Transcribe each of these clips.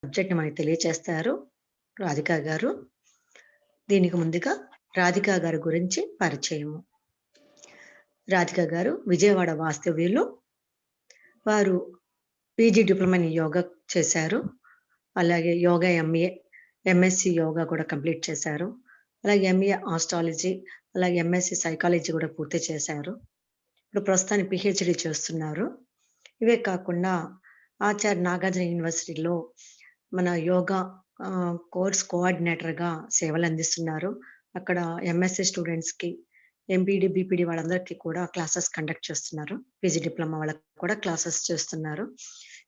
సబ్జెక్ట్‌ని మనకు తెలియచేస్తారు రాధిక గారు. దీనికి ముందుగా రాధిక గారి గురించి పరిచయము. రాధిక గారు విజయవాడ వాస్తవ్యులు. వారు పీజీ డిప్లొమా ఇన్ యోగా చేశారు. అలాగే యోగా ఎంఏ, ఎంఎస్‌సి యోగా కూడా కంప్లీట్ చేశారు. అలాగే ఎంఏ ఆస్ట్రాలజీ, అలాగే ఎంఎస్‌సి సైకాలజీ కూడా పూర్తి చేశారు. ఇప్పుడు ప్రస్తుతానికి పీహెచ్‌డీ చేస్తున్నారు. ఇవే కాకుండా ఆచార్య నాగార్జున యూనివర్సిటీలో మన యోగా కోర్స్ కోఆర్డినేటర్‌గా సేవలందిస్తున్నారు. అక్కడ ఎంఎస్‌సి స్టూడెంట్స్‌కి, ఎంపీడీ, బీపీడీ వాళ్ళందరికీ కూడా క్లాసెస్ కండక్ట్ చేస్తున్నారు. పీజీ డిప్లొమా వాళ్ళకి కూడా క్లాసెస్ చేస్తున్నారు.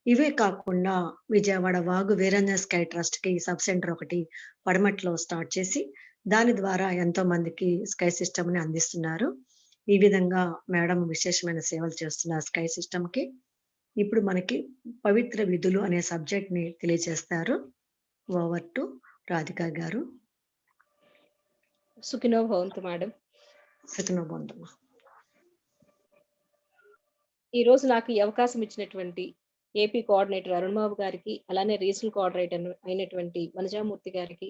ఇవే కాకుండా విజయవాడ వాగు వీరాంజనేయ స్కై ట్రస్ట్‌కి సబ్ సెంటర్ ఒకటి పడమట్లో స్టార్ట్ చేసి, దాని ద్వారా ఎంతో మందికి స్కై సిస్టమ్‌ని అందిస్తున్నారు. ఈ విధంగా మేడం విశేషమైన సేవలు చేస్తున్నారు స్కై సిస్టమ్‌కి. ఇప్పుడు మనకి పవిత్ర విధులు అనే సబ్జెక్ట్‌ని తెలియజేస్తారు. ఓవర్ టు రాధిక గారు. సుఖినో భవంతు మేడం. సుఖినో భవంతమ్మా. ఈ రోజు నాకు ఈ అవకాశం ఇచ్చినటువంటి ఏపీ కోఆర్డినేటర్ అరుణ్ బాబు గారికి, అలానే రీజనల్ కోఆర్డినేటర్ అయినటువంటి వనజామూర్తి గారికి,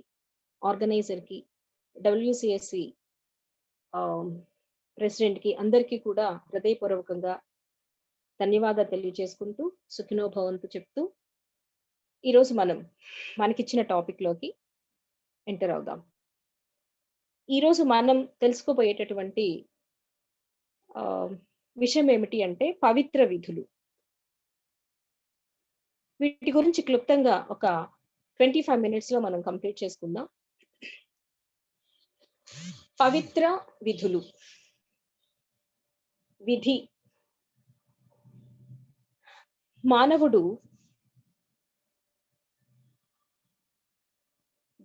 ఆర్గనైజర్‌కి, డబ్ల్యూసీఎస్సి ప్రెసిడెంట్‌కి అందరికీ కూడా హృదయపూర్వకంగా ధన్యవాదాలు తెలియజేసుకుంటూ సుఖినో భవంతు చెప్తూ ఈరోజు మనకిచ్చిన టాపిక్‌లోకి ఎంటర్ అవుదాం. ఈరోజు మనం తెలుసుకోబోయేటటువంటి విషయం ఏమిటి అంటే పవిత్ర విధులు. వీటి గురించి క్లుప్తంగా ఒక 25 మినిట్స్‌లో మనం కంప్లీట్ చేసుకుందాం. పవిత్ర విధులు. విధి. మానవుడు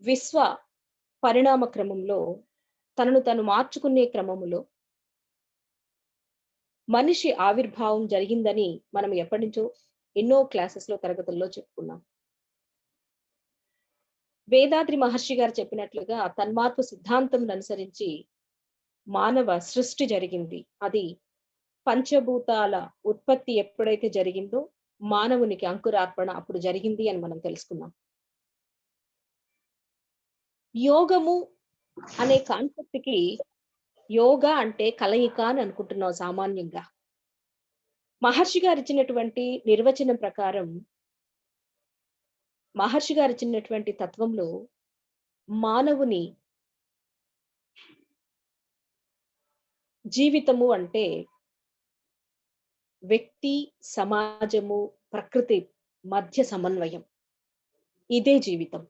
విశ్వ పరిణామ క్రమంలో తనను తను మార్చుకునే క్రమములో మనిషి ఆవిర్భావం జరిగిందని మనం ఎప్పటి నుంచో ఎన్నో క్లాసెస్‌లో తరగతుల్లో చెప్పుకున్నాం. వేదాద్రి మహర్షి గారు చెప్పినట్లుగా తన్మార్పు సిద్ధాంతం అనుసరించి మానవ సృష్టి జరిగింది. అది పంచభూతాల ఉత్పత్తి ఎప్పుడైతే జరిగిందో మానవునికి అంకురార్పణ అప్పుడు జరిగింది అని మనం తెలుసుకున్నాం. యోగము అనే కాన్సెప్ట్ కి యోగా అంటే కలయిక అని అనుకుంటున్నాం సామాన్యంగా. మహర్షి గారు ఇచ్చినటువంటి నిర్వచనం ప్రకారం మహర్షి గారు ఇచ్చినటువంటి తత్వంలో మానవుని జీవితము అంటే వ్యక్తి, సమాజము, ప్రకృతి మధ్య సమన్వయం. ఇదే జీవితం.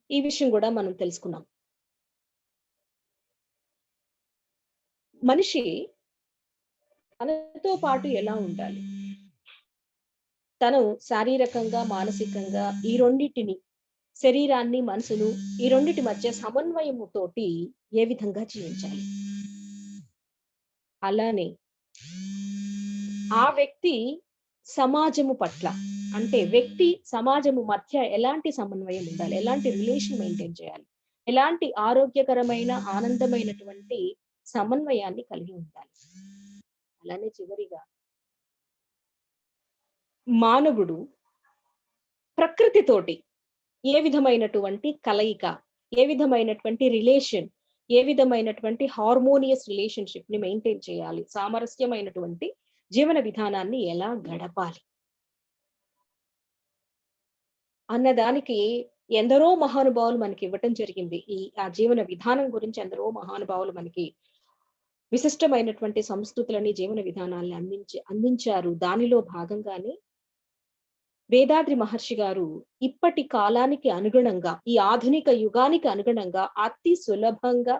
ఈ విషయం కూడా మనం తెలుసుకున్నాం. మనిషి తనతో పాటు ఎలా ఉండాలి? తను శారీరకంగా, మానసికంగా ఈ రెండిటిని శరీరాన్ని, మనసును ఈ రెండిటి మధ్య సమన్వయము తోటి ఏ విధంగా జీవించాలి? అలానే ఆ వ్యక్తి సమాజము పట్ల అంటే వ్యక్తి సమాజము మధ్య ఎలాంటి సమన్వయం ఉండాలి? ఎలాంటి రిలేషన్ మెయింటైన్ చేయాలి? ఎలాంటి ఆరోగ్యకరమైన, ఆనందమైనటువంటి సమన్వయాన్ని కలిగి ఉండాలి? అలానే చివరిగా మానవుడు ప్రకృతితోటి ఏ విధమైనటువంటి కలయిక, ఏ విధమైనటువంటి రిలేషన్, ఏ విధమైనటువంటి హార్మోనియస్ రిలేషన్‌షిప్ ని మెయింటైన్ చేయాలి? సామరస్యమైనటువంటి జీవన విధానాన్ని ఎలా గడపాలి? అన్నదానికి ఎందరో మహానుభావులు మనకి ఇవ్వటం జరిగింది. ఆ జీవన విధానం గురించి ఎందరో మహానుభావులు మనకి విశిష్టమైనటువంటి సంస్కృతులని, జీవన విధానాల్ని అందించారు. దానిలో భాగంగానే వేదాద్రి మహర్షి గారు ఇప్పటి కాలానికి అనుగుణంగా, ఈ ఆధునిక యుగానికి అనుగుణంగా అతి సులభంగా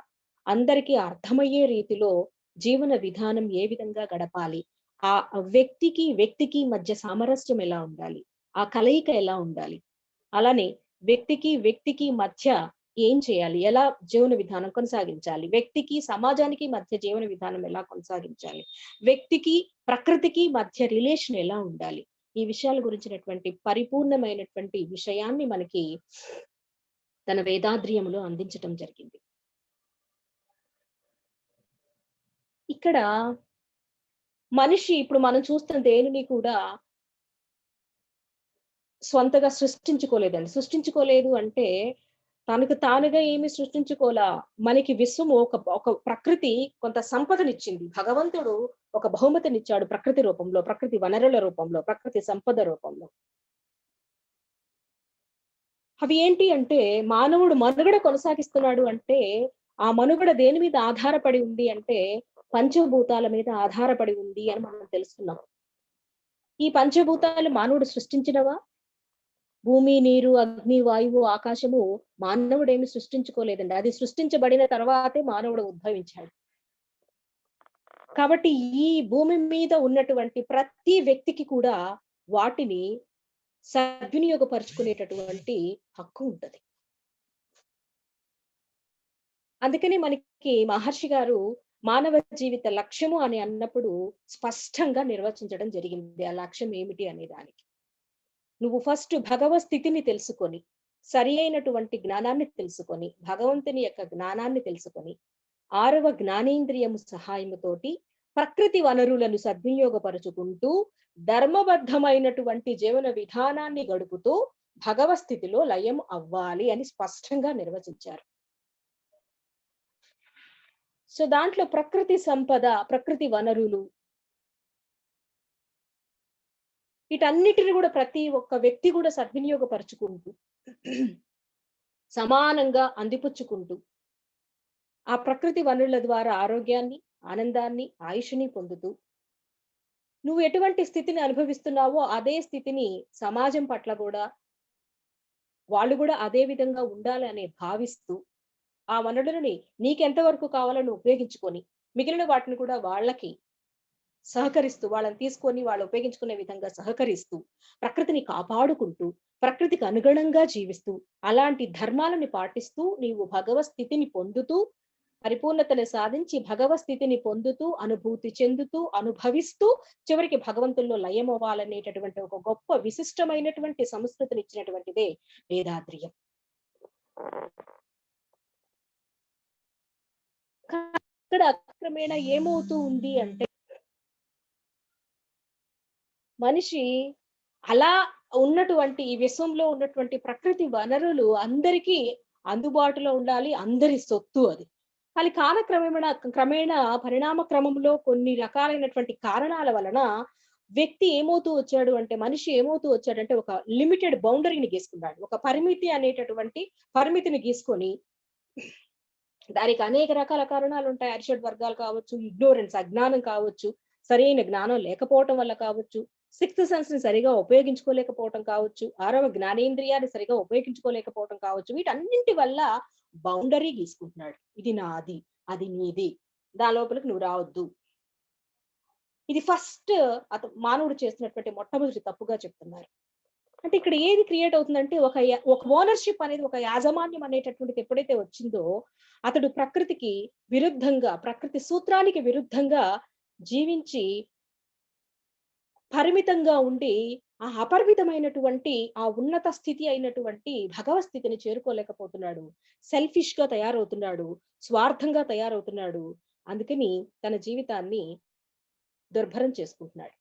అందరికీ అర్థమయ్యే రీతిలో జీవన విధానం ఏ విధంగా గడపాలి? ఆ వ్యక్తికి మధ్య సామరస్యం ఎలా ఉండాలి? ఆ కలయిక ఎలా ఉండాలి? అలానే వ్యక్తికి మధ్య ఏం చేయాలి? ఎలా జీవన విధానం కొనసాగించాలి? వ్యక్తికి, సమాజానికి మధ్య జీవన విధానం ఎలా కొనసాగించాలి? వ్యక్తికి, ప్రకృతికి మధ్య రిలేషన్ ఎలా ఉండాలి? ఈ విషయాల గురించినటువంటి పరిపూర్ణమైనటువంటి విషయాన్ని మనకి తన వేదాద్రియములో అందించటం జరిగింది. ఇక్కడ మనిషి ఇప్పుడు మనం చూస్తున్న దేనిని కూడా స్వంతగా సృష్టించుకోలేదండి. సృష్టించుకోలేదు అంటే తనకు తానుగా ఏమి సృష్టించుకోలా. మనకి విశ్వం ఒక ప్రకృతి కొంత సంపదనిచ్చింది. భగవంతుడు ఒక బహుమతినిచ్చాడు ప్రకృతి రూపంలో, ప్రకృతి వనరుల రూపంలో, ప్రకృతి సంపద రూపంలో. అవి ఏంటి అంటే మానవుడు మనుగడ కొనసాగిస్తున్నాడు అంటే, ఆ మనుగడ దేని మీద ఆధారపడి ఉంది అంటే, పంచభూతాల మీద ఆధారపడి ఉంది అని మనం తెలుసుకున్నాం. ఈ పంచభూతాలు మానవుడు సృష్టించినవా? భూమి, నీరు, అగ్ని, వాయువు, ఆకాశము మానవుడేమి సృష్టించుకోలేదండి. అది సృష్టించబడిన తర్వాతే మానవుడు ఉద్భవించాడు. కాబట్టి ఈ భూమి మీద ఉన్నటువంటి ప్రతి వ్యక్తికి కూడా వాటిని సద్వినియోగపరుచుకునేటటువంటి హక్కు ఉంటది. అందుకని మనకి మహర్షి గారు మానవ జీవిత లక్ష్యము అని అన్నప్పుడు స్పష్టంగా నిర్వచించడం జరిగింది. ఆ లక్ష్యం ఏమిటి అనే దానికి. నువ్వు ఫస్ట్ భగవత్ స్థితిని తెలుసుకొని, సరి అయినటువంటి జ్ఞానాన్ని తెలుసుకొని, భగవంతుని యొక్క జ్ఞానాన్ని తెలుసుకొని, 6వ జ్ఞానేంద్రియము సహాయముతోటి ప్రకృతి వనరులను సద్వినియోగపరుచుకుంటూ, ధర్మబద్ధమైనటువంటి జీవన విధానాన్ని గడుపుతూ భగవత్ స్థితిలో లయం అవ్వాలి అని స్పష్టంగా నిర్వచించారు. సో దాంట్లో ప్రకృతి సంపద, ప్రకృతి వనరులు వీటన్నిటిని కూడా ప్రతి ఒక్క వ్యక్తి కూడా సద్వినియోగపరుచుకుంటూ సమానంగా అందిపుచ్చుకుంటూ ఆ ప్రకృతి వనరుల ద్వారా ఆరోగ్యాన్ని, ఆనందాన్ని, ఆయుష్ని పొందుతూ నువ్వు ఎటువంటి స్థితిని అనుభవిస్తున్నావో అదే స్థితిని సమాజం పట్ల కూడా వాళ్ళు కూడా అదే విధంగా ఉండాలని భావిస్తూ ఆ వనరులని నీకెంత వరకు కావాలో నువ్వు ఉపయోగించుకొని మిగిలిన వాటిని కూడా వాళ్ళకి సహకరిస్తూ వాళ్ళని తీసుకొని వాళ్ళు ఉపయోగించుకునే విధంగా సహకరిస్తూ ప్రకృతిని కాపాడుకుంటూ ప్రకృతికి అనుగుణంగా జీవిస్తూ అలాంటి ధర్మాలని పాటిస్తూ నీవు భగవత్ స్థితిని పొందుతూ పరిపూర్ణతను సాధించి భగవత్ స్థితిని పొందుతూ అనుభూతి చెందుతూ అనుభవిస్తూ చివరికి భగవంతుల్లో లయం అవ్వాలనేటటువంటి ఒక గొప్ప విశిష్టమైనటువంటి సంస్కృతిని ఇచ్చినటువంటిదే వేదాద్రియం. ఇక్కడ క్రమేణా ఏమవుతూ ఉంది అంటే మనిషి అలా ఉన్నటువంటి ఈ విశ్వంలో ఉన్నటువంటి ప్రకృతి వనరులు అందరికీ అందుబాటులో ఉండాలి, అందరి సొత్తు అది. కానీ క్రమేణా పరిణామ క్రమంలో కొన్ని రకాలైనటువంటి కారణాల వలన వ్యక్తి ఏమవుతూ వచ్చాడు అంటే మనిషి ఏమవుతూ వచ్చాడంటే ఒక లిమిటెడ్ బౌండరీని గీసుకున్నాడు. ఒక పరిమితి అనేటటువంటి పరిమితిని గీసుకొని దానికి అనేక రకాల కారణాలు ఉంటాయి. అరిషడ్ వర్గాలు కావచ్చు, ఇగ్నోరెన్స్ అజ్ఞానం కావచ్చు, సరైన జ్ఞానం లేకపోవటం వల్ల కావచ్చు, సిక్స్త్ సెన్స్ ని సరిగా ఉపయోగించుకోలేకపోవటం కావచ్చు, 6వ జ్ఞానేంద్రియాన్ని సరిగా ఉపయోగించుకోలేకపోవటం కావచ్చు. వీటన్నింటి వల్ల బౌండరీ గీసుకుంటున్నాడు. ఇది నాది, అది నీది, దాని లోపలికి నువ్వు రావద్దు. ఇది ఫస్ట్ మానవుడు చేస్తున్నటువంటి మొట్టమొదటి తప్పుగా చెప్తున్నారు. అంటే ఇక్కడ ఏది క్రియేట్ అవుతుందంటే ఒక ఓనర్షిప్ అనేది, ఒక యాజమాన్యం అనేటటువంటిది ఎప్పుడైతే వచ్చిందో అతడు ప్రకృతికి విరుద్ధంగా, ప్రకృతి సూత్రానికి విరుద్ధంగా జీవించి పరిమితంగా ఉండి ఆ అపరిమితమైనటువంటి ఆ ఉన్నత స్థితి అయినటువంటి భగవత్ స్థితిని చేరుకోలేకపోతున్నాడు. సెల్ఫిష్ గా తయారవుతున్నాడు, స్వార్థంగా తయారవుతున్నాడు. అందుకని తన జీవితాన్ని దుర్భరం చేసుకుంటున్నాడు.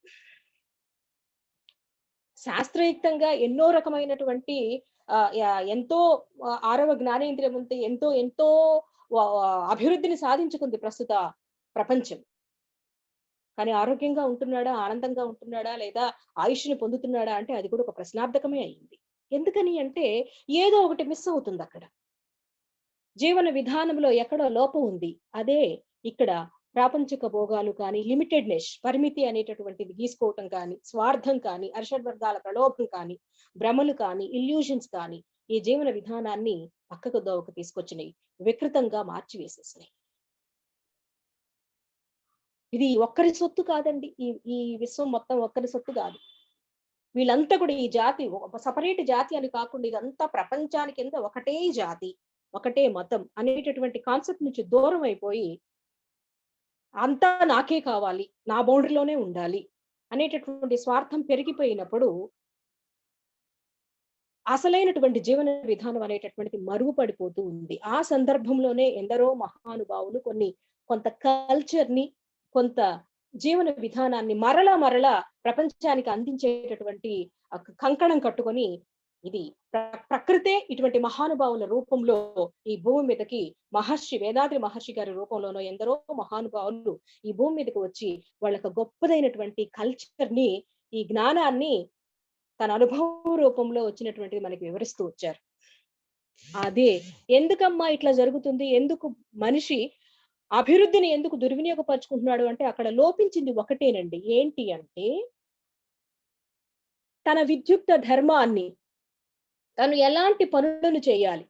శాస్త్రయుక్తంగా ఎన్నో రకమైనటువంటి ఎంతో 6వ జ్ఞానేంద్రియం ఉంటే ఎంతో ఎంతో అభివృద్ధిని సాధించుకుంది ప్రస్తుత ప్రపంచం. కానీ ఆరోగ్యంగా ఉంటున్నాడా, ఆనందంగా ఉంటున్నాడా, లేదా ఆయుష్ని పొందుతున్నాడా అంటే అది కూడా ఒక ప్రశ్నార్థకమే అయింది. ఎందుకని అంటే ఏదో ఒకటి మిస్ అవుతుంది అక్కడ. జీవన విధానంలో ఎక్కడో లోపం ఉంది. అదే ఇక్కడ ప్రాపంచిక భోగాలు కానీ, లిమిటెడ్నెస్, పరిమితి అనేటటువంటిది గీసుకోవటం కానీ, స్వార్థం కానీ, అరిషడ్ వర్గాల ప్రలోభం కానీ, భ్రమలు కానీ, ఇల్యూషన్స్ కానీ ఈ జీవన విధానాన్ని పక్కకు దోవకు తీసుకొచ్చినాయి, వికృతంగా మార్చివేసేసినాయి. ఇది ఒక్కరి సొత్తు కాదండి. ఈ ఈ విశ్వం మొత్తం ఒక్కరి సొత్తు కాదు. వీళ్ళంతా కూడా ఈ జాతి ఒక సపరేట్ జాతి అని కాకుండా ఇదంతా ప్రపంచానికి కింద ఒకటే జాతి, ఒకటే మతం అనేటటువంటి కాన్సెప్ట్ నుంచి దూరం అయిపోయి అంతా నాకే కావాలి, నా బౌండరీలోనే ఉండాలి అనేటటువంటి స్వార్థం పెరిగిపోయినప్పుడు అసలైనటువంటి జీవన విధానం అనేటటువంటిది మరుగుపడిపోతూ ఉంది. ఆ సందర్భంలోనే ఎందరో మహానుభావులు కొంత కల్చర్ ని, కొంత జీవన విధానాన్ని మరలా మరలా ప్రపంచానికి అందించేటటువంటి కంకణం కట్టుకొని, ఇది ప్రకృతే ఇటువంటి మహానుభావుల రూపంలో ఈ భూమి మీదకి వేదాద్రి మహర్షి గారి రూపంలోనో ఎందరో మహానుభావులు ఈ భూమి మీదకి వచ్చి వాళ్ళకి గొప్పదైనటువంటి కల్చర్ ని, ఈ జ్ఞానాన్ని తన అనుభవ రూపంలో వచ్చినటువంటిది మనకి వివరిస్తూ వచ్చారు. అదే ఎందుకమ్మా ఇట్లా జరుగుతుంది, ఎందుకు మనిషి అభివృద్ధిని ఎందుకు దుర్వినియోగపరుచుకుంటున్నాడు అంటే అక్కడ లోపించింది ఒకటేనండి. ఏంటి అంటే తన విద్యుక్త ధర్మాన్ని, తను ఎలాంటి పనులను చేయాలి,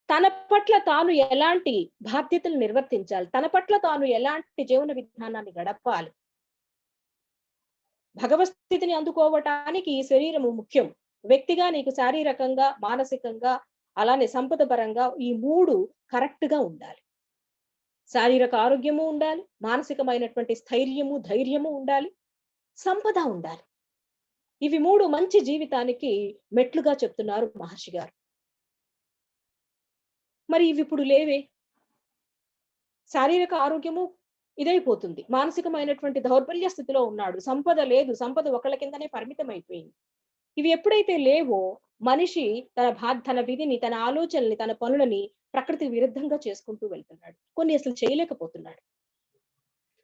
తన పట్ల తాను ఎలాంటి బాధ్యతలు నిర్వర్తించాలి, తన పట్ల తాను ఎలాంటి జీవన విధానాన్ని గడపాలి, భగవత్ స్థితిని అందుకోవటానికి ఈ శరీరము ముఖ్యం. వ్యక్తిగా నీకు శారీరకంగా, మానసికంగా, అలానే సంపద పరంగా ఈ 3 కరెక్ట్ గా ఉండాలి. శారీరక ఆరోగ్యము ఉండాలి, మానసికమైనటువంటి స్థైర్యము, ధైర్యము ఉండాలి, సంపద ఉండాలి. ఇవి 3 మంచి జీవితానికి మెట్లుగా చెప్తున్నారు మహర్షి గారు. మరి ఇవి ఇప్పుడు లేవే. శారీరక ఆరోగ్యము ఇదైపోతుంది, మానసికమైనటువంటి దౌర్బల్య స్థితిలో ఉన్నాడు, సంపద లేదు, సంపద ఒకళ్ళ కిందనే పరిమితం అయిపోయింది. ఇవి ఎప్పుడైతే లేవో మనిషి తన విధిని, తన ఆలోచనల్ని, తన పనులని ప్రకృతి విరుద్ధంగా చేసుకుంటూ వెళ్తున్నాడు. కొన్ని అసలు చేయలేకపోతున్నాడు.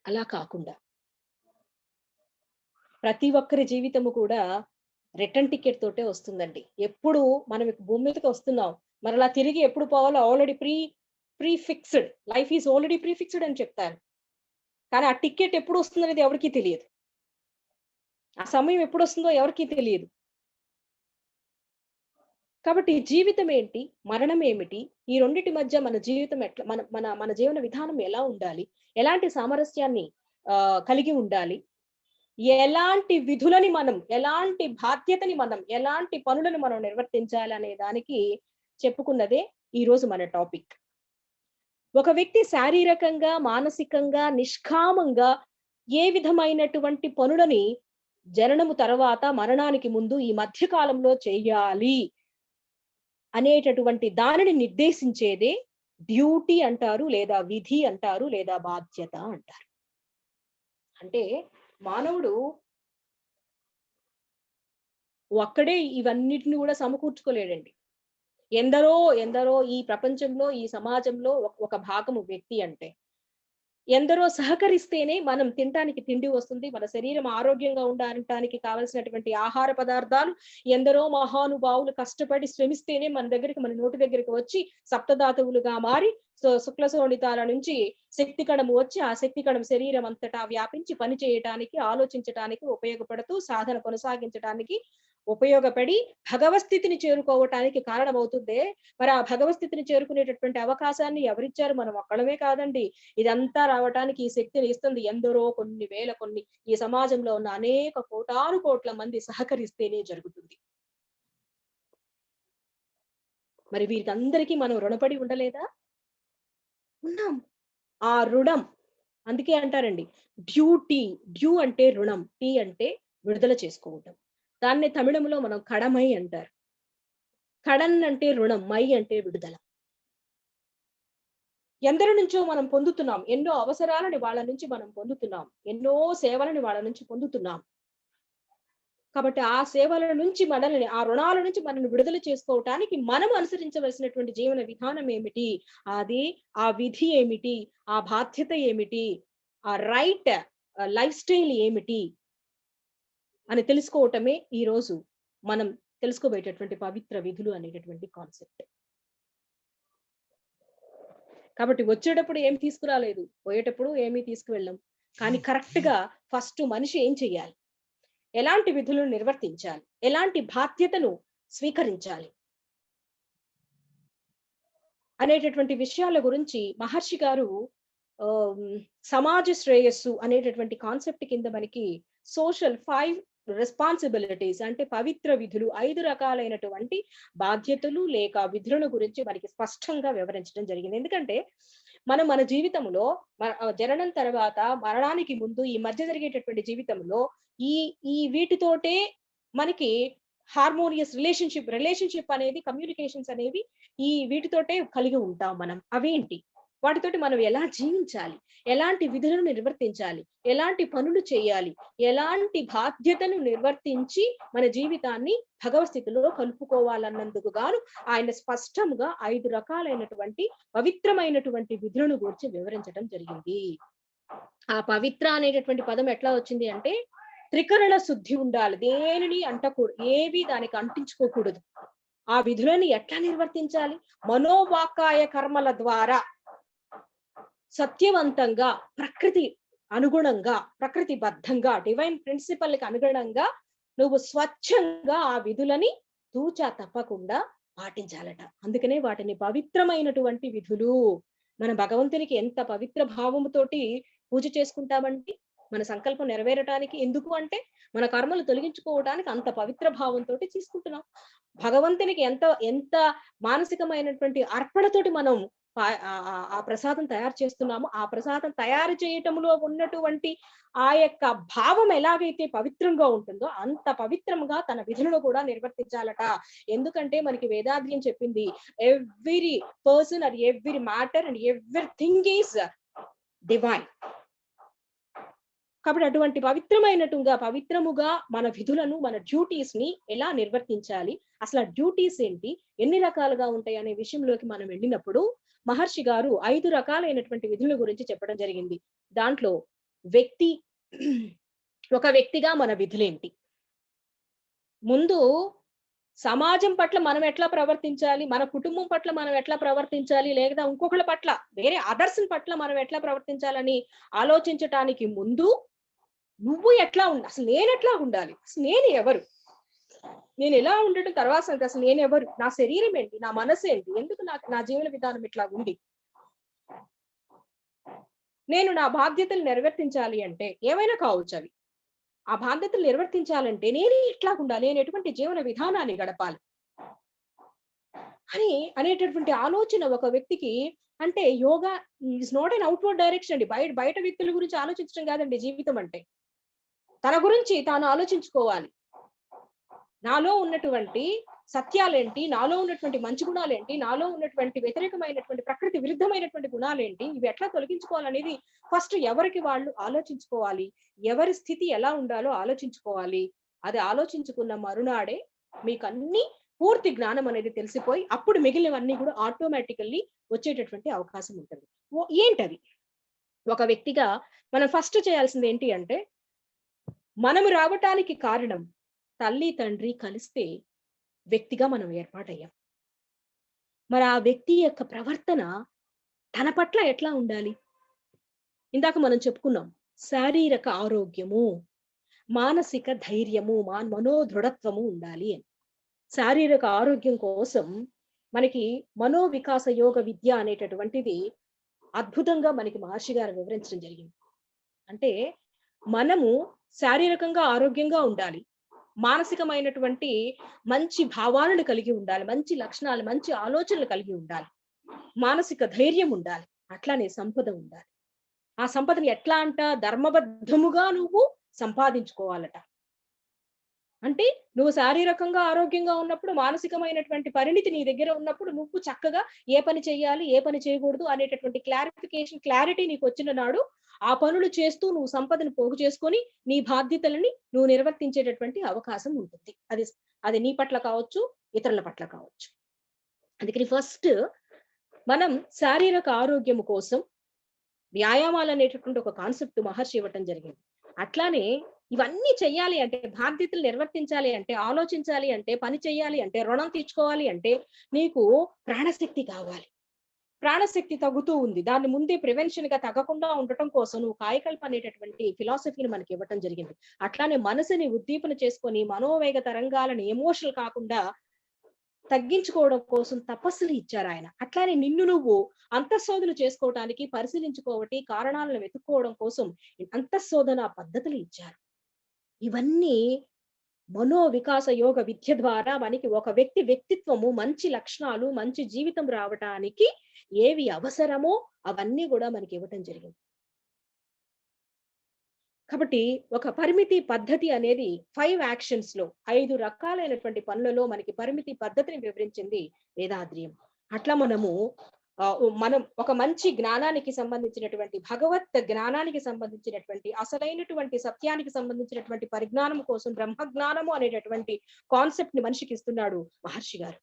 అలా కాకుండా ప్రతి ఒక్కరి జీవితము కూడా రిటర్న్ టికెట్ తోటే వస్తుందండి. ఎప్పుడు మనం భూమి మీదకి వస్తున్నాం, మరలా తిరిగి ఎప్పుడు పోవాలో already pre fixed, life is already pre fixed అని చెప్తారు. కానీ ఆ టికెట్ ఎప్పుడు వస్తుంది అనేది ఎవరికీ తెలియదు. ఆ సమయం ఎప్పుడు వస్తుందో ఎవరికీ తెలియదు. కాబట్టి జీవితం ఏంటి, మరణం ఏమిటి, ఈ రెండిటి మధ్య మన జీవితం ఎట్లా, మన మన మన జీవన విధానం ఎలా ఉండాలి, ఎలాంటి సామరస్యాన్ని కలిగి ఉండాలి, ఎలాంటి విధులని మనం, ఎలాంటి బాధ్యతని మనం, ఎలాంటి పనులను మనం నిర్వర్తించాలి అనే దానికి చెప్పుకున్నదే ఈ రోజు మన టాపిక్. ఒక వ్యక్తి శారీరకంగా, మానసికంగా, నిష్కామంగా ఏ విధమైనటువంటి పనులని జననము తర్వాత, మరణానికి ముందు, ఈ మధ్య కాలంలో చేయాలి అనేటటువంటి దానిని నిర్దేశించేదే డ్యూటీ అంటారు, లేదా విధి అంటారు, లేదా బాధ్యత అంటారు. అంటే మానవుడు ఒక్కడే ఇవన్నిటిని కూడా సమకూర్చుకోలేడండి. ఎందరో ఎందరో ఈ ప్రపంచంలో, ఈ సమాజంలో ఒక భాగము వ్యక్తి అంటే ఎందరో సహకరిస్తేనే మనం తినటానికి తిండి వస్తుంది, మన శరీరం ఆరోగ్యంగా ఉండటానికి కావలసినటువంటి ఆహార పదార్థాలు ఎందరో మహానుభావులు కష్టపడి శ్రమిస్తేనే మన నోటి దగ్గరికి వచ్చి సప్తధాతువులుగా మారి శుక్ల శోణితాల నుంచి శక్తి కణము వచ్చి ఆ శక్తి కణం శరీరం అంతటా వ్యాపించి పని చేయటానికి, ఆలోచించటానికి ఉపయోగపడుతూ సాధన కొనసాగించడానికి ఉపయోగపడి భగవస్థితిని చేరుకోవటానికి కారణమవుతుందే. మరి ఆ భగవస్థితిని చేరుకునేటటువంటి అవకాశాన్ని ఎవరిచ్చారు? మనం ఒక్కడమే కాదండి. ఇదంతా రావటానికి ఈ శక్తిని ఇస్తుంది ఎందరో, కొన్ని వేల, కొన్ని ఈ సమాజంలో ఉన్న అనేక కోటాను కోట్ల మంది సహకరిస్తేనే జరుగుతుంది. మరి వీరికందరికీ మనం రుణపడి ఉండలేదా? ఉన్నాం. ఆ రుణం, అందుకే అంటారండి డ్యూటీ. డ్యూ అంటే రుణం, టీ అంటే విడుదల చేసుకోవటం. దాన్ని తమిళంలో మనం కడమై అంటారు. కడన్ అంటే రుణం, మై అంటే విడుదల. ఎందరి నుంచో మనం పొందుతున్నాం, ఎన్నో అవసరాలని వాళ్ళ నుంచి మనం పొందుతున్నాం, ఎన్నో సేవలని వాళ్ళ నుంచి పొందుతున్నాం. కాబట్టి ఆ సేవల నుంచి మనల్ని, ఆ రుణాల నుంచి మనల్ని విడుదల చేసుకోవటానికి మనం అనుసరించవలసినటువంటి జీవన విధానం ఏమిటి, అది ఆ విధి ఏమిటి, ఆ బాధ్యత ఏమిటి, ఆ రైట్ లైఫ్ స్టైల్ ఏమిటి అని తెలుసుకోవటమే ఈ రోజు మనం తెలుసుకోబోయేటటువంటి పవిత్ర విధులు అనేటటువంటి కాన్సెప్ట్. కాబట్టి వచ్చేటప్పుడు ఏమి తీసుకురాలేదు, పోయేటప్పుడు ఏమీ తీసుకువెళ్ళం. కానీ కరెక్ట్ గా ఫస్ట్ మనిషి ఏం చెయ్యాలి, ఎలాంటి విధులను నిర్వర్తించాలి, ఎలాంటి బాధ్యతను స్వీకరించాలి అనేటటువంటి విషయాల గురించి మహర్షి గారు సమాజ శ్రేయస్సు అనేటటువంటి కాన్సెప్ట్ కింద మనకి సోషల్ 5 రెస్పాన్సిబిలిటీస్ అంటే పవిత్ర విధులు, 5 రకాలైనటువంటి బాధ్యతలు లేక విధులను గురించి మనకి స్పష్టంగా వివరించడం జరిగింది. ఎందుకంటే మనం మన జీవితంలో జననం తర్వాత, మరణానికి ముందు, ఈ మధ్య జరిగేటటువంటి జీవితంలో ఈ వీటితోటే మనకి హార్మోనియస్ రిలేషన్షిప్ అనేది, కమ్యూనికేషన్స్ అనేవి ఈ వీటితోటే కలిగి ఉంటాం మనం. అవేంటి? వాటితోటి మనం ఎలా జీవించాలి, ఎలాంటి విధులను నిర్వర్తించాలి, ఎలాంటి పనులు చేయాలి, ఎలాంటి బాధ్యతను నిర్వర్తించి మన జీవితాన్ని భగవత్ స్థితిలో కలుపుకోవాలన్నందుకు గాను ఆయన స్పష్టంగా 5 రకాలైనటువంటి పవిత్రమైనటువంటి విధులను గురించి వివరించడం జరిగింది. ఆ పవిత్ర అనేటటువంటి పదం ఎట్లా వచ్చింది అంటే, త్రికరణ శుద్ధి ఉండాలి, దేనిని అంటకూడదు, ఏవి దానికి అంటించుకోకూడదు. ఆ విధులను ఎట్లా నిర్వర్తించాలి, మనోవాకాయ కర్మల ద్వారా సత్యవంతంగా, ప్రకృతి అనుగుణంగా, ప్రకృతిబద్ధంగా, డివైన్ ప్రిన్సిపల్ కి అనుగుణంగా నువ్వు స్వచ్ఛంగా ఆ విధులని తూచా తప్పకుండా పాటించాలట. అందుకనే వాటిని పవిత్రమైనటువంటి విధులు. మన భగవంతునికి ఎంత పవిత్ర భావముతోటి పూజ చేసుకుంటామండి, మన సంకల్పం నెరవేరటానికి. ఎందుకు అంటే మన కర్మలు తొలగించుకోవడానికి అంత పవిత్ర భావంతో తీసుకుంటున్నాం. భగవంతునికి ఎంత ఎంత మానసికమైనటువంటి అర్పణతోటి మనం ఆ ప్రసాదం తయారు చేస్తున్నాము. ఆ ప్రసాదం తయారు చేయటంలో ఉన్నటువంటి ఆ యొక్క భావం ఎలాగైతే పవిత్రంగా ఉంటుందో అంత పవిత్రంగా తన విధులను కూడా నిర్వర్తించాలట. ఎందుకంటే మనకి వేదాధ్యం చెప్పింది, every person or every matter and everything is divine. కాబట్టి అటువంటి పవిత్రముగా మన విధులను, మన డ్యూటీస్ ని ఎలా నిర్వర్తించాలి, అసలు ఆ డ్యూటీస్ ఏంటి, ఎన్ని రకాలుగా ఉంటాయి అనే విషయంలోకి మనం వెళ్ళినప్పుడు మహర్షి గారు 5 రకాలైనటువంటి విధుల గురించి చెప్పడం జరిగింది. దాంట్లో ఒక వ్యక్తిగా మన విధులేంటి, ముందు సమాజం పట్ల మనం ఎట్లా ప్రవర్తించాలి, మన కుటుంబం పట్ల మనం ఎట్లా ప్రవర్తించాలి, లేదా ఇంకొకళ్ళ పట్ల, వేరే అదర్స్ పట్ల మనం ఎట్లా ప్రవర్తించాలని ఆలోచించటానికి ముందు నువ్వు ఎట్లా అసలు నేను ఎట్లా ఉండాలి, అసలు నేను ఎవరు, నేను ఎలా ఉండటం తర్వాత సంగతి, అసలు నేను ఎవరు, నా శరీరం ఏంటి, నా మనసు ఏంటి, ఎందుకు నాకు నా జీవన విధానం ఇట్లా ఉంది, నేను నా బాధ్యతలు నిర్వర్తించాలి అంటే ఏమైనా కావచ్చు అవి, ఆ బాధ్యతలు నిర్వర్తించాలంటే నేను ఇట్లా ఉండాలి, నేను ఎటువంటి జీవన విధానాన్ని గడపాలి అనేటటువంటి ఆలోచన ఒక వ్యక్తికి. అంటే yoga is not an outward direction అండి. బయట వ్యక్తుల గురించి ఆలోచించడం కాదండి జీవితం అంటే. తన గురించి తాను ఆలోచించుకోవాలి. నాలో ఉన్నటువంటి సత్యాలేంటి, నాలో ఉన్నటువంటి మంచి గుణాలేంటి, నాలో ఉన్నటువంటి వ్యతిరేకమైనటువంటి ప్రకృతి విరుద్ధమైనటువంటి గుణాలేంటి, ఇవి ఎట్లా తొలగించుకోవాలనేది ఫస్ట్ ఎవరికి వాళ్ళు ఆలోచించుకోవాలి. ఎవరి స్థితి ఎలా ఉండాలో ఆలోచించుకోవాలి. అది ఆలోచించుకున్న మరునాడే మీకు అన్ని పూర్తి జ్ఞానం అనేది తెలిసిపోయి అప్పుడు మిగిలినవన్నీ కూడా ఆటోమేటికల్లీ వచ్చేటటువంటి అవకాశం ఉంటుంది. ఏంటది? ఒక వ్యక్తిగా మనం ఫస్ట్ చేయాల్సింది ఏంటి అంటే, మనము రావటానికి కారణం తల్లి తండ్రి కలిస్తే వ్యక్తిగా మనం ఏర్పాటయ్యాం. మరి ఆ వ్యక్తి యొక్క ప్రవర్తన తన పట్ల ఎట్లా ఉండాలి? ఇందాక మనం చెప్పుకున్నాం, శారీరక ఆరోగ్యము, మానసిక ధైర్యము, మనోదృఢత్వము ఉండాలి అని. శారీరక ఆరోగ్యం కోసం మనకి మనోవికాస యోగ విద్య అనేటటువంటిది అద్భుతంగా మనకి మహర్షి గారు వివరించడం జరిగింది. అంటే మనము శారీరకంగా ఆరోగ్యంగా ఉండాలి, మానసికమైనటువంటి మంచి భావాలను కలిగి ఉండాలి, మంచి లక్షణాలు, మంచి ఆలోచనలు కలిగి ఉండాలి, మానసిక ధైర్యం ఉండాలి, అట్లానే సంపద ఉండాలి. ఆ సంపదను ఎట్లా అంట, ధర్మబద్ధముగా నువ్వు సంపాదించుకోవాలట. అంటే నువ్వు శారీరకంగా ఆరోగ్యంగా ఉన్నప్పుడు, మానసికమైనటువంటి పరిణితి నీ దగ్గర ఉన్నప్పుడు నువ్వు చక్కగా ఏ పని చేయాలి, ఏ పని చేయకూడదు అనేటటువంటి క్లారిటీ నీకు వచ్చిన నాడు ఆ పనులు చేస్తూ నువ్వు సంపదను పోగు చేసుకొని నీ బాధ్యతలని నువ్వు నిర్వర్తించేటటువంటి అవకాశం ఉంటుంది. అది నీ పట్ల కావచ్చు, ఇతరుల పట్ల కావచ్చు. అందుకని ఫస్ట్ మనం శారీరక ఆరోగ్యం కోసం వ్యాయామాలు అనేటటువంటి ఒక కాన్సెప్ట్ మహర్షి ఇవ్వటం జరిగింది. అట్లానే ఇవన్నీ చెయ్యాలి అంటే, బాధ్యతలు నిర్వర్తించాలి అంటే, ఆలోచించాలి అంటే, పని చేయాలి అంటే, రుణం తీర్చుకోవాలి అంటే నీకు ప్రాణశక్తి కావాలి. ప్రాణశక్తి తగ్గుతూ ఉంది, దాన్ని ముందే ప్రివెన్షన్ గా తగ్గకుండా ఉండటం కోసం నువ్వు కాయకల్ప అనేటటువంటి ఫిలాసఫీని మనకి ఇవ్వటం జరిగింది. అట్లానే మనసుని ఉద్దీపన చేసుకొని మనోవేగ తరంగాలను ఎమోషనల్ కాకుండా తగ్గించుకోవడం కోసం తపస్సులు ఇచ్చారు ఆయన. అట్లానే నిన్ను నువ్వు అంతఃశోధన చేసుకోవటానికి, పరిశీలించుకోవటి, కారణాలను వెతుక్కోవడం కోసం అంతఃశోధన పద్ధతులు ఇచ్చారు. ఇవన్నీ మనోవికాస యోగ విద్య ద్వారా మనకి ఒక వ్యక్తిత్వము, మంచి లక్షణాలు, మంచి జీవితం రావటానికి ఏవి అవసరమో అవన్నీ కూడా మనకి ఇవ్వటం జరిగింది. కాబట్టి ఒక పరిమితి పద్ధతి అనేది 5 యాక్షన్స్ లో, 5 రకాలైనటువంటి పనులలో మనకి పరిమితి పద్ధతిని వివరించింది వేదాద్రియం. అట్లా మనము మనం ఒక మంచి జ్ఞానానికి సంబంధించినటువంటి భగవత్ జ్ఞానానికి సంబంధించినటువంటి అసలైనటువంటి సత్యానికి సంబంధించినటువంటి పరిజ్ఞానం కోసం బ్రహ్మజ్ఞానము అనేటటువంటి కాన్సెప్ట్ ని మనిషికి ఇస్తున్నాడు మహర్షి గారు.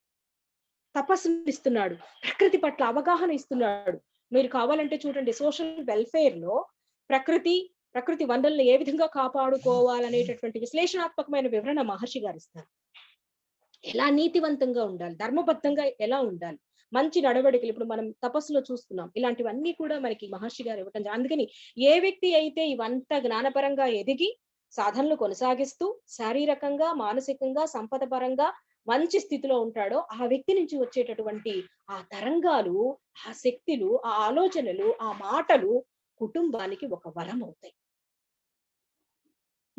తపస్సును ఇస్తున్నాడు, ప్రకృతి పట్ల అవగాహన ఇస్తున్నాడు. మీరు కావాలంటే చూడండి, సోషల్ వెల్ఫేర్ లో ప్రకృతి వనరులను ఏ విధంగా కాపాడుకోవాలనేటటువంటి విశ్లేషణాత్మకమైన వివరణ మహర్షి గారు ఇస్తారు. ఎలా నీతివంతంగా ఉండాలి, ధర్మబద్ధంగా ఎలా ఉండాలి, మంచి నడవడికలు, ఇప్పుడు మనం తపస్సులో చూస్తున్నాం, ఇలాంటివన్నీ కూడా మనకి మహర్షి గారు ఇవ్వటం. అందుకని ఏ వ్యక్తి అయితే ఇవంతా జ్ఞానపరంగా ఎదిగి సాధనలు కొనసాగిస్తూ శారీరకంగా, మానసికంగా, సంపద పరంగా మంచి స్థితిలో ఉంటాడో, ఆ వ్యక్తి నుంచి వచ్చేటటువంటి ఆ తరంగాలు, ఆ శక్తులు, ఆ ఆలోచనలు, ఆ మాటలు కుటుంబానికి ఒక వరం అవుతాయి.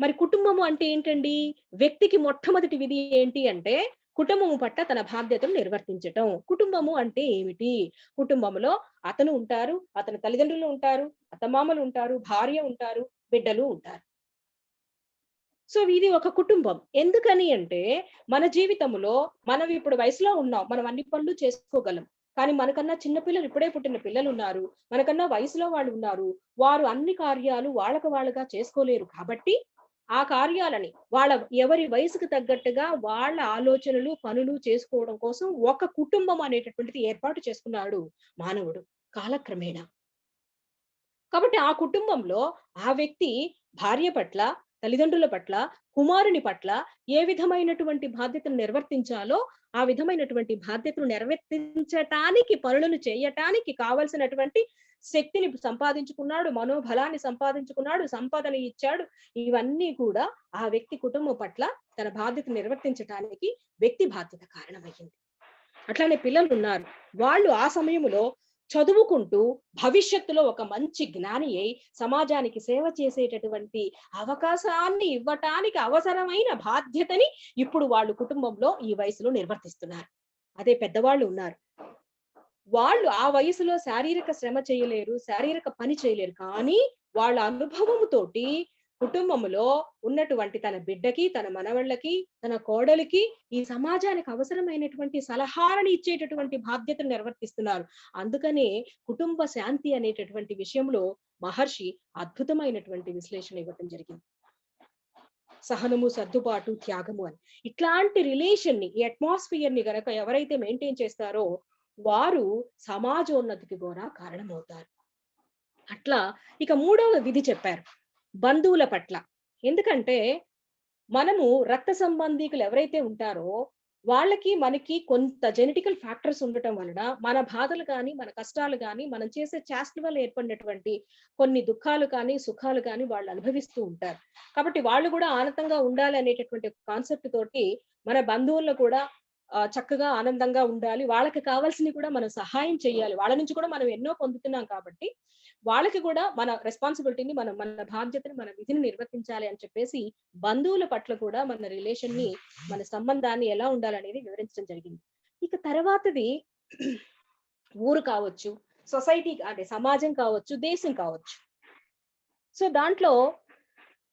మరి కుటుంబము అంటే ఏంటండి? వ్యక్తికి మొట్టమొదటి విధి ఏంటి అంటే కుటుంబము పట్ల తన బాధ్యతను నిర్వర్తించటం. కుటుంబము అంటే ఏమిటి? కుటుంబంలో అతను ఉంటారు, అతని తల్లిదండ్రులు ఉంటారు, అత్తమామలు ఉంటారు, భార్య ఉంటారు, బిడ్డలు ఉంటారు. సో ఇది ఒక కుటుంబం. ఎందుకని అంటే మన జీవితంలో మనం ఇప్పుడు వయసులో ఉన్నాం. మనం అన్ని పనులు చేసుకోగలం. కానీ మనకన్నా చిన్న పిల్లలు, ఇప్పుడే పుట్టిన పిల్లలు ఉన్నారు. మనకన్నా వయసులో వాళ్ళు ఉన్నారు. వారు అన్ని కార్యాలు వాళ్ళకి వాళ్ళుగా చేసుకోలేరు. కాబట్టి ఆ కార్యాలని ఎవరి వయసుకు తగ్గట్టుగా వాళ్ళ ఆలోచనలు, పనులు చేసుకోవడం కోసం ఒక కుటుంబం అనేటటువంటిది ఏర్పాటు చేసుకున్నాడు మానవుడు కాలక్రమేణా. కాబట్టి ఆ కుటుంబంలో ఆ వ్యక్తి భార్య పట్ల, తల్లిదండ్రుల పట్ల, కుమారుని పట్ల ఏ విధమైనటువంటి బాధ్యతను నిర్వర్తించాలో ఆ విధమైనటువంటి బాధ్యతను నిర్వర్తించటానికి, పనులను చేయటానికి కావలసినటువంటి శక్తిని సంపాదించుకున్నాడు, మనోబలాన్ని సంపాదించుకున్నాడు, సంపదని ఇచ్చాడు. ఇవన్నీ కూడా ఆ వ్యక్తి కుటుంబం పట్ల తన బాధ్యత నిర్వర్తించటానికి వ్యక్తి బాధ్యత కారణమయ్యింది. అట్లానే పిల్లలు ఉన్నారు. వాళ్ళు ఆ సమయంలో చదువుకుంటూ భవిష్యత్తులో ఒక మంచి జ్ఞాని అయి సమాజానికి సేవ చేసేటటువంటి అవకాశాన్ని ఇవ్వటానికి అవసరమైన బాధ్యతని ఇప్పుడు వాళ్ళు కుటుంబంలో ఈ వయసులో నిర్వర్తిస్తున్నారు. అదే పెద్దవాళ్ళు ఉన్నారు. వాళ్ళు ఆ వయసులో శారీరక శ్రమ చేయలేరు, శారీరక పని చేయలేరు. కానీ వాళ్ళ అనుభవముతోటి కుటుంబములో ఉన్నటువంటి తన బిడ్డకి, తన మనవళ్ళకి, తన కోడలికి, ఈ సమాజానికి అవసరమైనటువంటి సలహాలను ఇచ్చేటటువంటి బాధ్యతను నిర్వర్తిస్తున్నారు. అందుకనే కుటుంబ శాంతి అనేటటువంటి విషయంలో మహర్షి అద్భుతమైనటువంటి విశ్లేషణ ఇవ్వటం జరిగింది. సహనము, సర్దుబాటు, త్యాగము అని ఇట్లాంటి రిలేషన్ ని, ఈ అట్మాస్ఫియర్ ని గనక ఎవరైతే మెయింటైన్ చేస్తారో వారు సమాజోన్నతికి కూడా కారణమవుతారు. అట్లా ఇక మూడవ విధి చెప్పారు, బంధువుల పట్ల. ఎందుకంటే మనము రక్త సంబంధీకులు ఎవరైతే ఉంటారో వాళ్ళకి మనకి కొంత జెనెటికల్ ఫ్యాక్టర్స్ ఉండటం వలన మన బాధలు కానీ, మన కష్టాలు కానీ, మనం చేసే చేష్టల వల్ల ఏర్పడినటువంటి కొన్ని దుఃఖాలు కానీ, సుఖాలు కానీ వాళ్ళు అనుభవిస్తూ ఉంటారు. కాబట్టి వాళ్ళు కూడా ఆనందంగా ఉండాలి అనేటటువంటి కాన్సెప్ట్ తోటి మన బంధువుల్లో కూడా చక్కగా ఆనందంగా ఉండాలి. వాళ్ళకి కావాల్సినవి కూడా మనం సహాయం చేయాలి. వాళ్ళ నుంచి కూడా మనం ఎన్నో పొందుతున్నాం కాబట్టి వాళ్ళకి కూడా మన రెస్పాన్సిబిలిటీని, మన బాధ్యతని, మన విధిని నిర్వర్తించాలి అని చెప్పేసి బంధువుల పట్ల కూడా మన రిలేషన్ ని, మన సంబంధాన్ని ఎలా ఉండాలనేది వివరించడం జరిగింది. ఇక తర్వాతది ఊరు కావచ్చు, సొసైటీ అంటే సమాజం కావచ్చు, దేశం కావచ్చు. సో దాంట్లో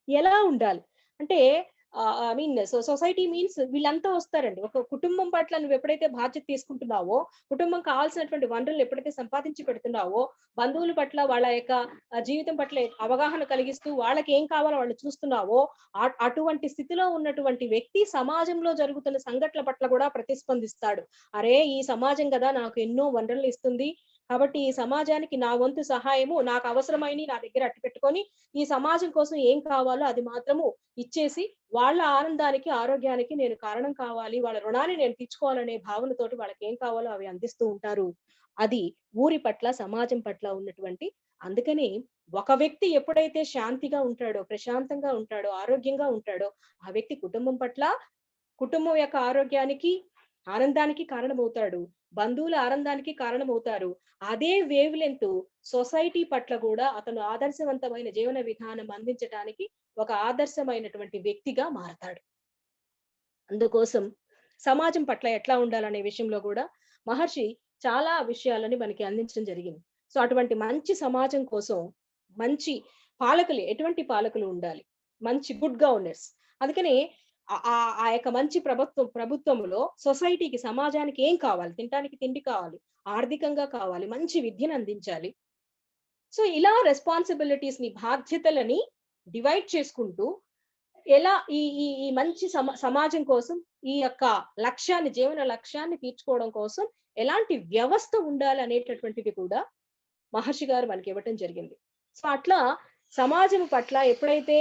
ఎలా ఉండాలి అంటే సొసైటీ మీన్స్ వీళ్ళంతా వస్తారండి. ఒక కుటుంబం పట్ల నువ్వు ఎప్పుడైతే బాధ్యత తీసుకుంటున్నావో, కుటుంబం కావాల్సినటువంటి వనరులు ఎప్పుడైతే సంపాదించి పెడుతున్నావో, బంధువుల పట్ల వాళ్ళ యొక్క జీవితం పట్ల అవగాహన కలిగిస్తూ వాళ్ళకి ఏం కావాలో వాళ్ళు చూస్తున్నావో, అటువంటి స్థితిలో ఉన్నటువంటి వ్యక్తి సమాజంలో జరుగుతున్న సంఘటనల పట్ల కూడా ప్రతిస్పందిస్తాడు. అరే ఈ సమాజం కదా నాకు ఎన్నో వనరులు ఇస్తుంది, కాబట్టి ఈ సమాజానికి నా వంతు సహాయము, నాకు అవసరమైనవి నా దగ్గర అట్టి పెట్టుకొని ఈ సమాజం కోసం ఏం కావాలో అది మాత్రము ఇచ్చేసి వాళ్ళ ఆనందానికి, ఆరోగ్యానికి నేను కారణం కావాలి, వాళ్ళ రుణాన్ని నేను తీర్చుకోవాలనే భావనతోటి వాళ్ళకి ఏం కావాలో అవి అందిస్తూ ఉంటారు. అది ఊరి పట్ల, సమాజం పట్ల ఉన్నటువంటి. అందుకని ఒక వ్యక్తి ఎప్పుడైతే శాంతిగా ఉంటాడో, ప్రశాంతంగా ఉంటాడో, ఆరోగ్యంగా ఉంటాడో ఆ వ్యక్తి కుటుంబం పట్ల, కుటుంబం యొక్క ఆరోగ్యానికి, ఆనందానికి కారణమవుతాడు. బంధువుల ఆనందానికి కారణమవుతారు. అదే వేవ్ లెంత్ సొసైటీ పట్ల కూడా అతను ఆదర్శవంతమైన జీవన విధానం అందించడానికి ఒక ఆదర్శమైనటువంటి వ్యక్తిగా మారతాడు. అందుకోసం సమాజం పట్ల ఎట్లా ఉండాలనే విషయంలో కూడా మహర్షి చాలా విషయాలని మనకి అందించడం జరిగింది. సో అటువంటి మంచి సమాజం కోసం మంచి పాలకులు, ఎటువంటి పాలకులు ఉండాలి, మంచి గుడ్ గవర్నెన్స్. అందుకని ఆ యొక్క మంచి ప్రభుత్వంలో సొసైటీకి, సమాజానికి ఏం కావాలి? తినటానికి తిండి కావాలి, ఆర్థికంగా కావాలి, మంచి విద్యను అందించాలి. సో ఇలా రెస్పాన్సిబిలిటీస్ ని, బాధ్యతలని డివైడ్ చేసుకుంటూ ఎలా ఈ ఈ ఈ మంచి సమాజం కోసం ఈ యొక్క లక్ష్యాన్ని, జీవన లక్ష్యాన్ని తీర్చుకోవడం కోసం ఎలాంటి వ్యవస్థ ఉండాలి అనేటటువంటిది కూడా మహర్షి గారు మనకి ఇవ్వటం జరిగింది. సో అట్లా సమాజం పట్ల ఎప్పుడైతే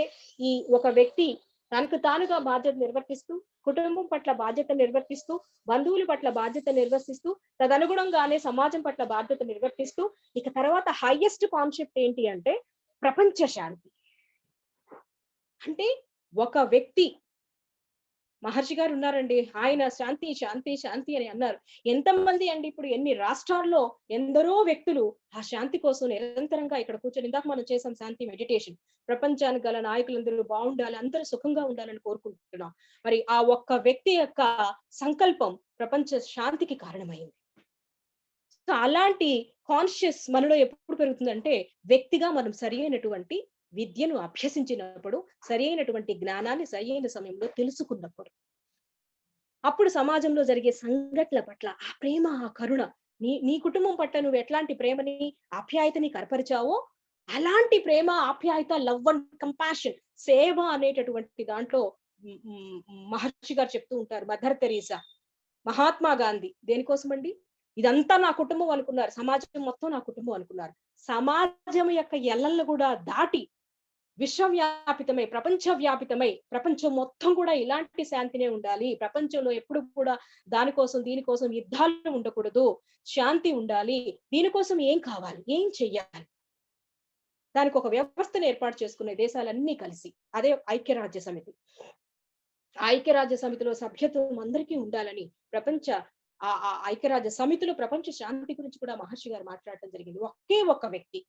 ఈ ఒక వ్యక్తి తనకు తానుగా బాధ్యత నిర్వర్తిస్తూ, కుటుంబం పట్ల బాధ్యత నిర్వర్తిస్తూ, బంధువుల పట్ల బాధ్యత నిర్వర్తిస్తూ, తదనుగుణంగానే సమాజం పట్ల బాధ్యత నిర్వర్తిస్తూ, ఇక తర్వాత హైయెస్ట్ కాన్సెప్ట్ ఏంటి అంటే ప్రపంచ శాంతి. అంటే ఒక వ్యక్తి, మహర్షి గారు ఉన్నారండి, ఆయన శాంతి శాంతి శాంతి అని అన్నారు. ఎంతమంది అండి, ఇప్పుడు ఎన్ని రాష్ట్రాల్లో ఎందరో వ్యక్తులు ఆ శాంతి కోసం నిరంతరంగా ఇక్కడ కూర్చొని, ఇందాక మనం చేసాం శాంతి మెడిటేషన్. ప్రపంచానికి గల నాయకులందరూ బాగుండాలి, అందరూ సుఖంగా ఉండాలని కోరుకుంటున్నాం. మరి ఆ ఒక్క వ్యక్తి యొక్క సంకల్పం ప్రపంచ శాంతికి కారణమైంది. సో అలాంటి కాన్షియస్ మనలో ఎప్పుడు పెరుగుతుందంటే, వ్యక్తిగా మనం సరి అయినటువంటి విద్యను అభ్యసించినప్పుడు, సరి అయినటువంటి జ్ఞానాన్ని సరి అయిన సమయంలో తెలుసుకున్నప్పుడు, అప్పుడు సమాజంలో జరిగే సంఘటనల పట్ల ఆ ప్రేమ, ఆ కరుణ, నీ కుటుంబం పట్ల నువ్వు ఎట్లాంటి ప్రేమని, ఆప్యాయతని కనపరిచావో, అలాంటి ప్రేమ, ఆప్యాయత, లవ్ అండ్ కంపాషన్, సేవ అనేటటువంటి దాంట్లో మహర్షి గారు చెప్తూ ఉంటారు. మదర్ తెరీసా, మహాత్మా గాంధీ దేనికోసమండి? ఇదంతా నా కుటుంబం అనుకున్నారు. సమాజం మొత్తం నా కుటుంబం అనుకున్నారు. సమాజం యొక్క ఎల్లలను కూడా దాటి విశ్వవ్యాపితమై, ప్రపంచవ్యాపితమై, ప్రపంచం మొత్తం కూడా ఇలాంటి శాంతినే ఉండాలి. ప్రపంచంలో ఎప్పుడు కూడా దానికోసం, దీనికోసం యుద్ధాలు ఉండకూడదు. శాంతి ఉండాలి. దీనికోసం ఏం కావాలి? ఏం చెయ్యాలి? దానికి ఒక వ్యవస్థను ఏర్పాటు చేసుకునే దేశాలన్నీ కలిసి, అదే ఐక్యరాజ్య సమితి. ఐక్యరాజ్య సమితిలో సభ్యత్వం అందరికీ ఉండాలని ప్రపంచ ఐక్యరాజ్య సమితిలో ప్రపంచ శాంతి గురించి కూడా మహర్షి గారు మాట్లాడటం జరిగింది. ఒకే ఒక వ్యక్తి,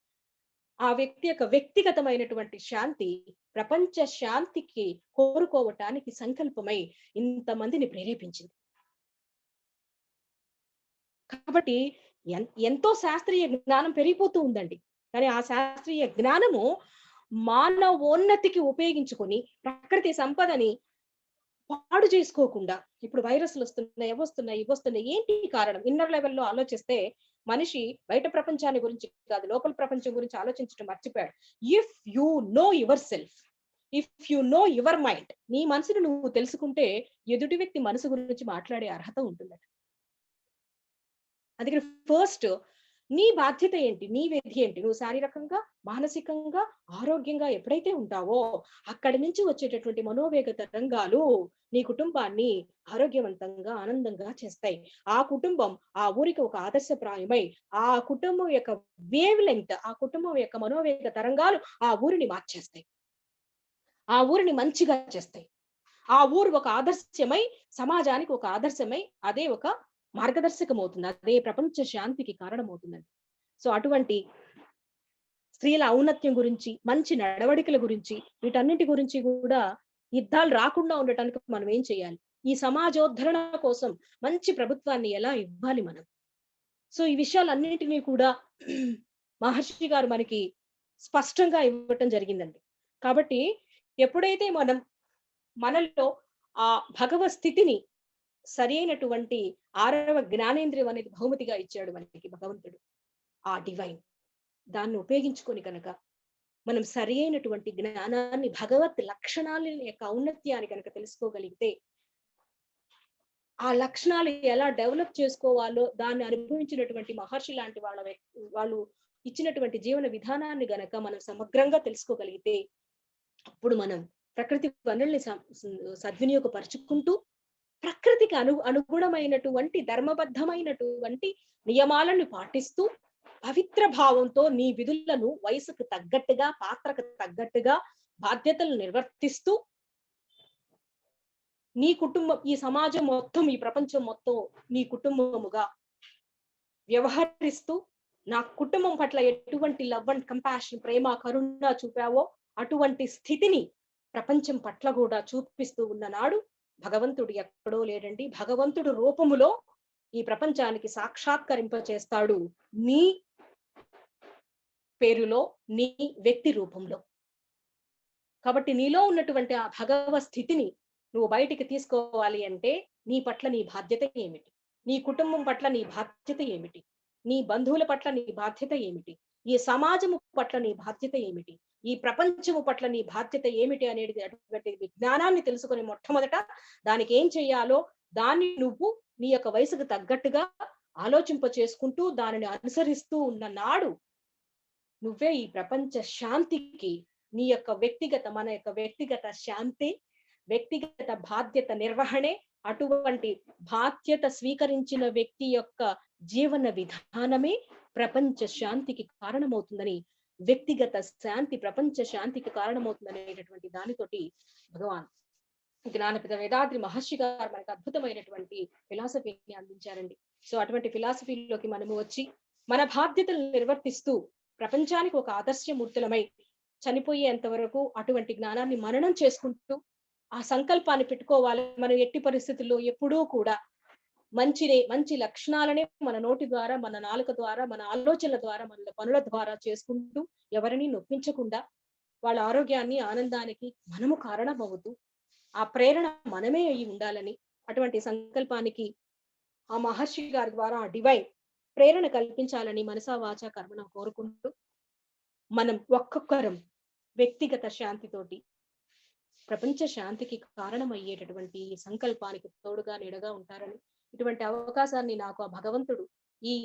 ఆ వ్యక్తి యొక్క వ్యక్తిగతమైనటువంటి శాంతి ప్రపంచ శాంతికి కోరుకోవటానికి సంకల్పమై ఇంతమందిని ప్రేరేపించింది. కాబట్టి ఎంతో శాస్త్రీయ జ్ఞానం పెరిగిపోతూ ఉందండి. కానీ ఆ శాస్త్రీయ జ్ఞానము మానవోన్నతికి ఉపయోగించుకొని ప్రకృతి సంపదని పాడు చేసుకోకుండా, ఇప్పుడు వైరస్లు వస్తున్నాయి, ఇవొస్తున్నాయి, ఏంటి కారణం? ఇన్నర్ లెవెల్లో ఆలోచిస్తే మనిషి బయట ప్రపంచాన్ని గురించి కాదు, లోపల ప్రపంచం గురించి ఆలోచించడం మర్చిపోయాడు. If you know your self, if you know your mind, నీ మనసును నువ్వు తెలుసుకుంటే ఎదుటి వ్యక్తి మనసు గురించి మాట్లాడే అర్హత ఉంటుందట. అందుకని ఫస్ట్ నీ బాధ్యత ఏంటి? నీ విధి ఏంటి? నువ్వు శారీరకంగా, మానసికంగా, ఆరోగ్యంగా ఎప్పుడైతే ఉంటావో, అక్కడి నుంచి వచ్చేటటువంటి మనోవేగ తరంగాలు నీ కుటుంబాన్ని ఆరోగ్యవంతంగా, ఆనందంగా చేస్తాయి. ఆ కుటుంబం ఆ ఊరికి ఒక ఆదర్శప్రాయమై, ఆ కుటుంబం యొక్క వేవ్ లెంగ్త్, ఆ కుటుంబం యొక్క మనోవేగ తరంగాలు ఆ ఊరిని మార్చేస్తాయి. ఆ ఊరిని మంచిగా చేస్తాయి. ఆ ఊరు ఒక ఆదర్శమై, సమాజానికి ఒక ఆదర్శమై, అదే ఒక మార్గదర్శకం అవుతుంది. అదే ప్రపంచ శాంతికి కారణమవుతుందండి. సో అటువంటి స్త్రీల ఔన్నత్యం గురించి, మంచి నడవడికల గురించి, వీటన్నిటి గురించి కూడా యుద్ధాలు రాకుండా ఉండటానికి మనం ఏం చేయాలి? ఈ సమాజోద్ధరణ కోసం మంచి ప్రభుత్వాన్ని ఎలా ఇవ్వాలి మనం? సో ఈ విషయాలన్నిటినీ కూడా మహర్షి గారు మనకి స్పష్టంగా ఇవ్వటం జరిగిందండి. కాబట్టి ఎప్పుడైతే మనం మనలో ఆ భగవత్ స్థితిని, సరి అయినటువంటి 6వ జ్ఞానేంద్రియం అనేది బహుమతిగా ఇచ్చాడు మనకి భగవంతుడు, ఆ డివైన్. దాన్ని ఉపయోగించుకొని కనుక మనం సరి అయినటువంటి జ్ఞానాన్ని, భగవత్ లక్షణాల యొక్క ఔన్నత్యాన్ని కనుక తెలుసుకోగలిగితే, ఆ లక్షణాలు ఎలా డెవలప్ చేసుకోవాలో దాన్ని అనుభవించినటువంటి మహర్షి లాంటి వాళ్ళు ఇచ్చినటువంటి జీవన విధానాన్ని గనక మనం సమగ్రంగా తెలుసుకోగలిగితే, అప్పుడు మనం ప్రకృతి వనరుల్ని సద్వినియోగపరుచుకుంటూ, ప్రకృతికి అనుగుణమైనటువంటి ధర్మబద్ధమైనటువంటి నియమాలను పాటిస్తూ, పవిత్ర భావంతో నీ విధులను వయసుకు తగ్గట్టుగా, పాత్రకు తగ్గట్టుగా బాధ్యతలు నిర్వర్తిస్తూ, నీ కుటుంబం, ఈ సమాజం మొత్తం, ఈ ప్రపంచం మొత్తం నీ కుటుంబముగా వ్యవహరిస్తూ, నా కుటుంబం పట్ల ఎటువంటి లవ్ అండ్ కంపాషన్, ప్రేమ, కరుణ చూపావో అటువంటి స్థితిని ప్రపంచం పట్ల కూడా చూపిస్తూ ఉన్ననాడు భగవంతుడు ఎక్కడో లేడండి. భగవంతుడు రూపములో ఈ ప్రపంచానికి సాక్షాత్కరింప చేస్తాడు, నీ పేరులో, నీ వ్యక్తి రూపంలో. కాబట్టి నీలో ఉన్నటువంటి ఆ భగవత్ స్థితిని నువ్వు బయటికి తీసుకోవాలి అంటే నీ పట్ల నీ బాధ్యత ఏమిటి? నీ కుటుంబం పట్ల నీ బాధ్యత ఏమిటి? నీ బంధువుల పట్ల నీ బాధ్యత ఏమిటి? ఈ సమాజము పట్ల నీ బాధ్యత ఏమిటి? ఈ ప్రపంచము పట్ల నీ బాధ్యత ఏమిటి అనేది అటువంటి విజ్ఞానాన్ని తెలుసుకొని మొట్టమొదట దానికి ఏం చేయాలో దాన్ని నువ్వు నీ యొక్క వయసుకు తగ్గట్టుగా ఆలోచింప చేసుకుంటూ దానిని అనుసరిస్తూ ఉన్న నాడు నువ్వే ఈ ప్రపంచ శాంతికి నీ యొక్క మన యొక్క వ్యక్తిగత శాంతి, వ్యక్తిగత బాధ్యత నిర్వహణే, అటువంటి బాధ్యత స్వీకరించిన వ్యక్తి యొక్క జీవన విధానమే ప్రపంచ శాంతికి కారణమవుతుందని, వ్యక్తిగత శాంతి ప్రపంచ శాంతికి కారణమవుతుందనేటటువంటి దానితోటి భగవాన్ జ్ఞానపిత వేదాద్రి మహర్షి గారు మనకు అద్భుతమైనటువంటి ఫిలాసఫీని అందించారండి. సో అటువంటి ఫిలాసఫీలోకి మనము వచ్చి మన బాధ్యతలు నిర్వర్తిస్తూ ప్రపంచానికి ఒక ఆదర్శమూర్తులమై చనిపోయేంత వరకు అటువంటి జ్ఞానాన్ని మననం చేసుకుంటూ ఆ సంకల్పాన్ని పెట్టుకోవాలి. మనం ఎట్టి పరిస్థితుల్లో ఎప్పుడూ కూడా మంచి లక్షణాలనే మన నోటి ద్వారా, మన నాలుక ద్వారా, మన ఆలోచనల ద్వారా, మన పనుల ద్వారా చేసుకుంటూ ఎవరిని నొప్పించకుండా వాళ్ళ ఆరోగ్యాన్ని, ఆనందానికి మనము కారణమవుతూ ఆ ప్రేరణ మనమే అయి ఉండాలని, అటువంటి సంకల్పానికి ఆ మహర్షి గారి ద్వారా డివైన్ ప్రేరణ కల్పించాలని మనసా వాచా కర్మణ కోరుకుంటూ మనం ఒక్కొక్కరం వ్యక్తిగత శాంతితోటి ప్రపంచ శాంతికి కారణమయ్యేటటువంటి సంకల్పానికి తోడుగా నీడగా ఉంటారని, ఇటువంటి అవకాశాన్ని నాకు ఆ భగవంతుడు ఈ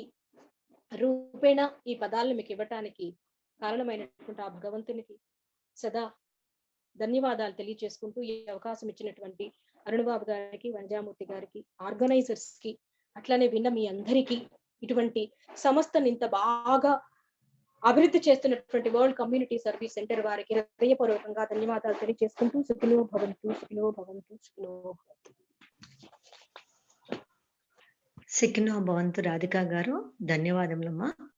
రూపేణ ఈ పదాలను మీకు ఇవ్వటానికి కారణమైనటువంటి ఆ భగవంతునికి సదా ధన్యవాదాలు తెలియజేసుకుంటూ ఈ అవకాశం ఇచ్చినటువంటి అరుణబాబు గారికి, వంజామూర్తి గారికి, ఆర్గనైజర్స్ కి, అట్లానే విన్న మీ అందరికీ, ఇటువంటి సంస్థను ఇంత బాగా అభివృద్ధి చేస్తున్నటువంటి వరల్డ్ కమ్యూనిటీ సర్వీస్ సెంటర్ వారికి హృదయపూర్వకంగా ధన్యవాదాలు తెలియజేసుకుంటూ సుఖినో భవంతు, సుఖినో భవంతు, సుఖినో భవంతు. సిక్కినో భవంతు రాధికా గారు, ధన్యవాదములమ్మా.